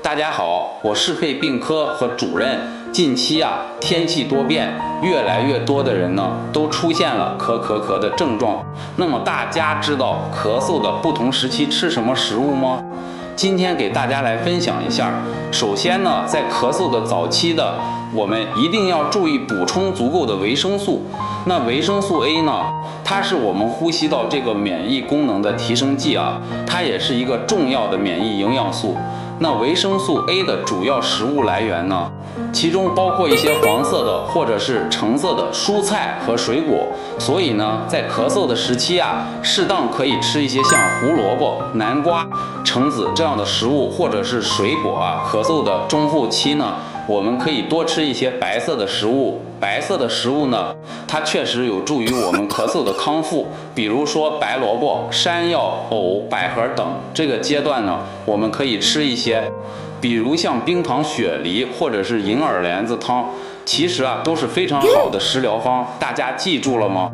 大家好，我是肺病科和主任。近期天气多变，越来越多的人呢都出现了咳的症状。那么大家知道咳嗽的不同时期吃什么食物吗？今天给大家来分享一下。首先呢，在咳嗽的早期的，我们一定要注意补充足够的维生素。那维生素 A 呢，它是我们呼吸道这个免疫功能的提升剂它也是一个重要的免疫营养素。那维生素 A 的主要食物来源呢，其中包括一些黄色的或者是橙色的蔬菜和水果。所以呢，在咳嗽的时期适当可以吃一些像胡萝卜、南瓜、橙子这样的食物，或者是水果咳嗽的中后期呢，我们可以多吃一些白色的食物。白色的食物呢，它确实有助于我们咳嗽的康复，比如说白萝卜、山药、藕、百合等。这个阶段呢，我们可以吃一些，比如像冰糖雪梨或者是银耳莲子汤，其实都是非常好的食疗方。大家记住了吗？